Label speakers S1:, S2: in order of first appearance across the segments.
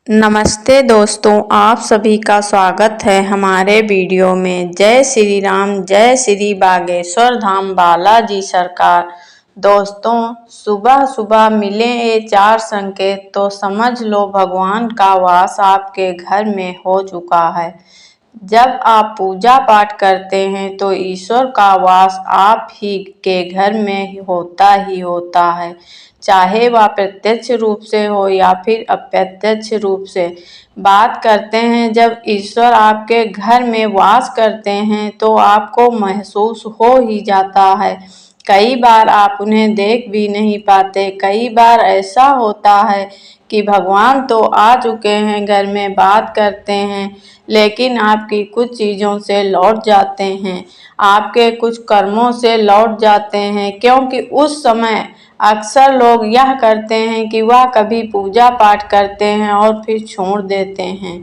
S1: नमस्ते दोस्तों, आप सभी का स्वागत है हमारे वीडियो में। जय श्री राम, जय श्री बागेश्वर धाम बालाजी सरकार। दोस्तों, सुबह सुबह मिले ये 4 संकेत तो समझ लो भगवान का वास आपके घर में हो चुका है। जब आप पूजा पाठ करते हैं तो ईश्वर का वास आप ही के घर में होता ही होता है, चाहे वह प्रत्यक्ष रूप से हो या फिर अप्रत्यक्ष रूप से। बात करते हैं, जब ईश्वर आपके घर में वास करते हैं तो आपको महसूस हो ही जाता है। कई बार आप उन्हें देख भी नहीं पाते। कई बार ऐसा होता है कि भगवान तो आ चुके हैं घर में, बात करते हैं, लेकिन आपकी कुछ चीज़ों से लौट जाते हैं, आपके कुछ कर्मों से लौट जाते हैं। क्योंकि उस समय अक्सर लोग यह करते हैं कि वह कभी पूजा पाठ करते हैं और फिर छोड़ देते हैं,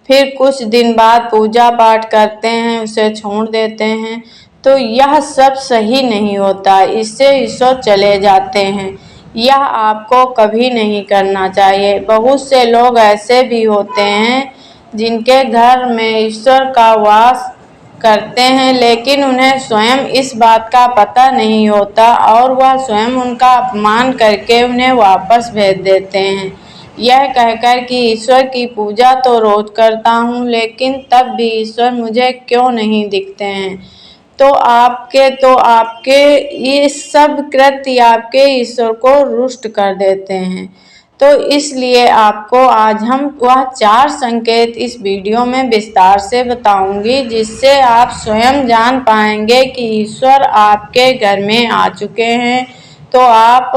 S1: फिर कुछ दिन बाद पूजा पाठ करते हैं, उसे छोड़ देते हैं। तो यह सब सही नहीं होता, इससे ईश्वर चले जाते हैं। यह आपको कभी नहीं करना चाहिए। बहुत से लोग ऐसे भी होते हैं जिनके घर में ईश्वर का वास करते हैं, लेकिन उन्हें स्वयं इस बात का पता नहीं होता और वह स्वयं उनका अपमान करके उन्हें वापस भेज देते हैं, यह कहकर कि ईश्वर की पूजा तो रोज करता हूँ, लेकिन तब भी ईश्वर मुझे क्यों नहीं दिखते हैं। तो आपके ये सब कृत्य आपके ईश्वर को रुष्ट कर देते हैं। तो इसलिए आपको आज हम वह 4 संकेत इस वीडियो में विस्तार से बताऊंगी, जिससे आप स्वयं जान पाएंगे कि ईश्वर आपके घर में आ चुके हैं। तो आप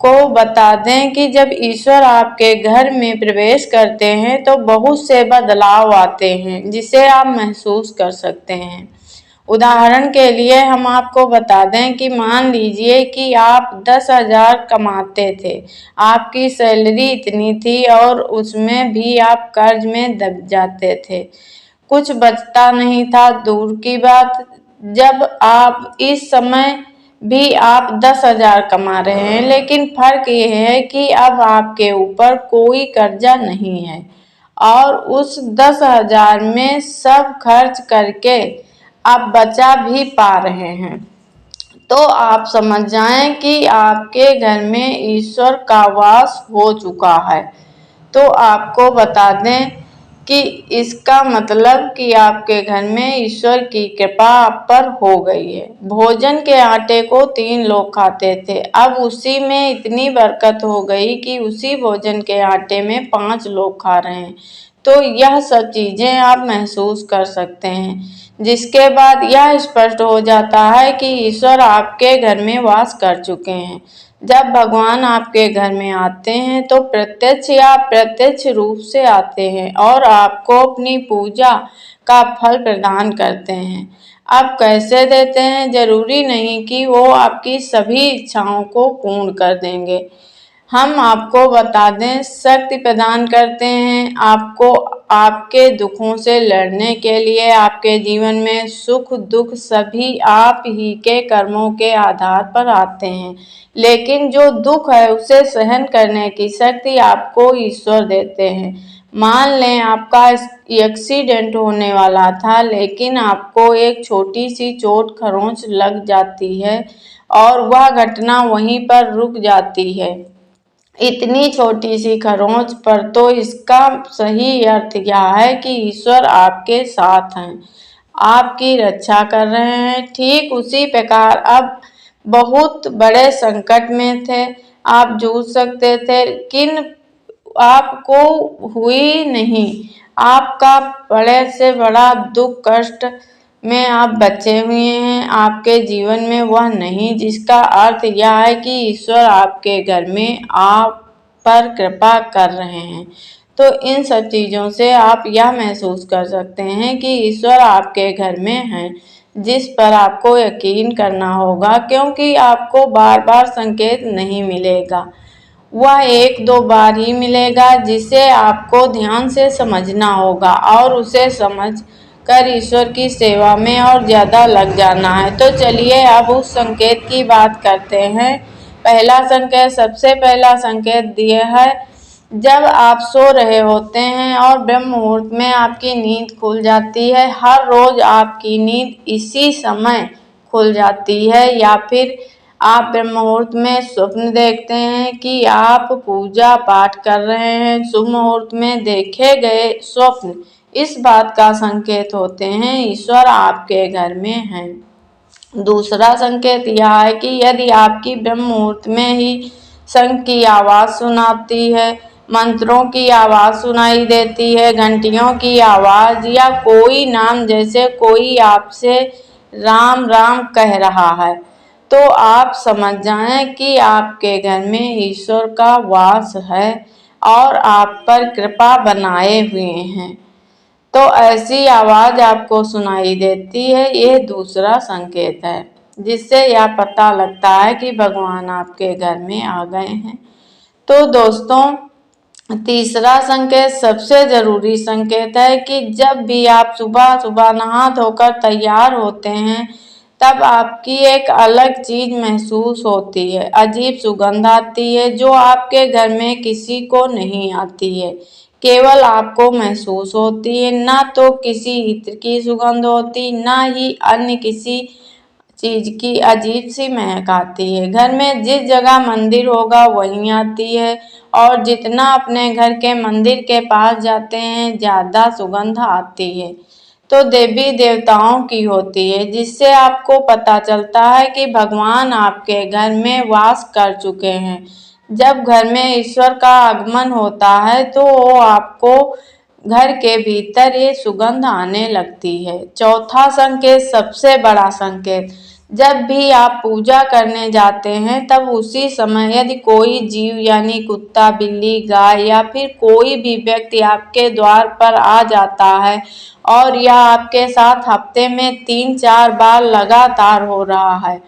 S1: को बता दें कि जब ईश्वर आपके घर में प्रवेश करते हैं तो बहुत से बदलाव आते हैं, जिसे आप महसूस कर सकते हैं। उदाहरण के लिए हम आपको बता दें कि मान लीजिए कि आप 10,000 कमाते थे, आपकी सैलरी इतनी थी और उसमें भी आप कर्ज में दब जाते थे, कुछ बचता नहीं था। दूर की बात, जब आप इस समय भी आप 10,000 कमा रहे हैं, लेकिन फर्क यह है कि अब आपके ऊपर कोई कर्जा नहीं है और उस 10,000 में सब खर्च करके आप बचा भी पा रहे हैं। तो आप समझ जाएं कि आपके घर में ईश्वर का वास हो चुका है। तो आपको बता दें कि इसका मतलब कि आपके घर में ईश्वर की कृपा आप पर हो गई है। भोजन के आटे को 3 लोग खाते थे, अब उसी में इतनी बरकत हो गई कि उसी भोजन के आटे में 5 लोग खा रहे हैं। तो यह सब चीज़ें आप महसूस कर सकते हैं, जिसके बाद यह स्पष्ट हो जाता है कि ईश्वर आपके घर में वास कर चुके हैं। जब भगवान आपके घर में आते हैं तो प्रत्यक्ष या अप्रत्यक्ष रूप से आते हैं और आपको अपनी पूजा का फल प्रदान करते हैं। अब कैसे देते हैं? जरूरी नहीं कि वो आपकी सभी इच्छाओं को पूर्ण कर देंगे। हम आपको बता दें, शक्ति प्रदान करते हैं आपको आपके दुखों से लड़ने के लिए। आपके जीवन में सुख दुख सभी आप ही के कर्मों के आधार पर आते हैं, लेकिन जो दुख है उसे सहन करने की शक्ति आपको ईश्वर देते हैं। मान लें आपका एक्सीडेंट होने वाला था, लेकिन आपको एक छोटी सी चोट खरोंच लग जाती है और वह घटना वहीं पर रुक जाती है। इतनी छोटी सी खरोंच पर, तो इसका सही अर्थ यह है कि ईश्वर आपके साथ हैं, आपकी रक्षा कर रहे हैं। ठीक उसी प्रकार अब बहुत बड़े संकट में थे, आप जूझ सकते थे, लेकिन आपको हुई नहीं। आपका बड़े से बड़ा दुख कष्ट में आप बचे हुए हैं, आपके जीवन में वह नहीं, जिसका अर्थ यह है कि ईश्वर आपके घर में आप पर कृपा कर रहे हैं। तो इन सब चीज़ों से आप यह महसूस कर सकते हैं कि ईश्वर आपके घर में हैं, जिस पर आपको यकीन करना होगा, क्योंकि आपको बार बार संकेत नहीं मिलेगा, वह 1-2 बार ही मिलेगा, जिसे आपको ध्यान से समझना होगा और उसे समझ कर ईश्वर की सेवा में और ज़्यादा लग जाना है। तो चलिए अब उस संकेत की बात करते हैं। पहला संकेत, सबसे पहला संकेत दिया है जब आप सो रहे होते हैं और ब्रह्म मुहूर्त में आपकी नींद खुल जाती है, हर रोज आपकी नींद इसी समय खुल जाती है, या फिर आप ब्रह्म मुहूर्त में स्वप्न देखते हैं कि आप पूजा पाठ कर रहे हैं, शुभ मुहूर्त में देखे गए स्वप्न इस बात का संकेत होते हैं ईश्वर आपके घर में हैं। दूसरा संकेत यह है कि यदि आपकी ब्रह्म मुहूर्त में ही शंख की आवाज सुनाती है, मंत्रों की आवाज सुनाई देती है, घंटियों की आवाज, या कोई नाम जैसे कोई आपसे राम राम कह रहा है, तो आप समझ जाएं कि आपके घर में ईश्वर का वास है और आप पर कृपा बनाए हुए हैं। तो ऐसी आवाज आपको सुनाई देती है, ये दूसरा संकेत है, जिससे यह पता लगता है कि भगवान आपके घर में आ गए हैं। तो दोस्तों, तीसरा संकेत सबसे जरूरी संकेत है कि जब भी आप सुबह सुबह नहा धोकर तैयार होते हैं, तब आपकी एक अलग चीज महसूस होती है, अजीब सुगंध आती है जो आपके घर में किसी को नहीं आती है, केवल आपको महसूस होती है। ना तो किसी इत्र की सुगंध होती, ना ही अन्य किसी चीज की अजीब सी महक आती है। घर में जिस जगह मंदिर होगा वहीं आती है, और जितना अपने घर के मंदिर के पास जाते हैं ज्यादा सुगंध आती है, तो देवी देवताओं की होती है, जिससे आपको पता चलता है कि भगवान आपके घर में वास कर चुके हैं। जब घर में ईश्वर का आगमन होता है तो वो आपको घर के भीतर ये सुगंध आने लगती है। चौथा संकेत सबसे बड़ा संकेत, जब भी आप पूजा करने जाते हैं तब उसी समय यदि कोई जीव यानी कुत्ता, बिल्ली, गाय या फिर कोई भी व्यक्ति आपके द्वार पर आ जाता है, और यह आपके साथ हफ्ते में 3-4 बार लगातार हो रहा है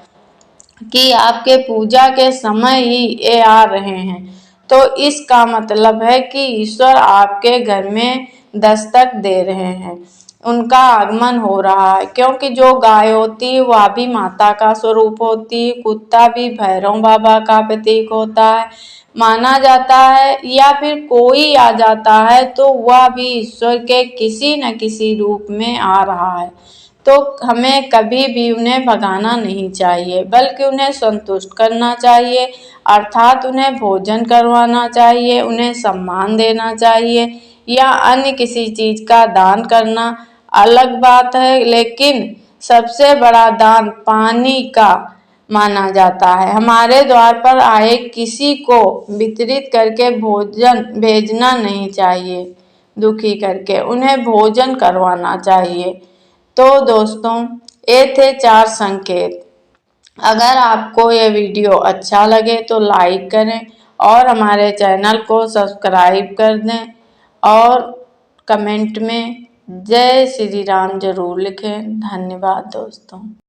S1: कि आपके पूजा के समय ही ये आ रहे हैं, तो इसका मतलब है कि ईश्वर आपके घर में दस्तक दे रहे हैं, उनका आगमन हो रहा है। क्योंकि जो गाय होती है वह भी माता का स्वरूप होती है, कुत्ता भी भैरव बाबा का प्रतीक होता है माना जाता है, या फिर कोई आ जाता है तो वह भी ईश्वर के किसी न किसी रूप में आ रहा है। तो हमें कभी भी उन्हें भगाना नहीं चाहिए, बल्कि उन्हें संतुष्ट करना चाहिए, अर्थात उन्हें भोजन करवाना चाहिए, उन्हें सम्मान देना चाहिए, या अन्य किसी चीज का दान करना अलग बात है, लेकिन सबसे बड़ा दान पानी का माना जाता है। हमारे द्वार पर आए किसी को वितरित करके भोजन भेजना नहीं चाहिए, दुखी करके उन्हें भोजन करवाना चाहिए। तो दोस्तों, ये थे 4 संकेत। अगर आपको ये वीडियो अच्छा लगे तो लाइक करें और हमारे चैनल को सब्सक्राइब कर दें, और कमेंट में जय श्री राम जरूर लिखें। धन्यवाद दोस्तों।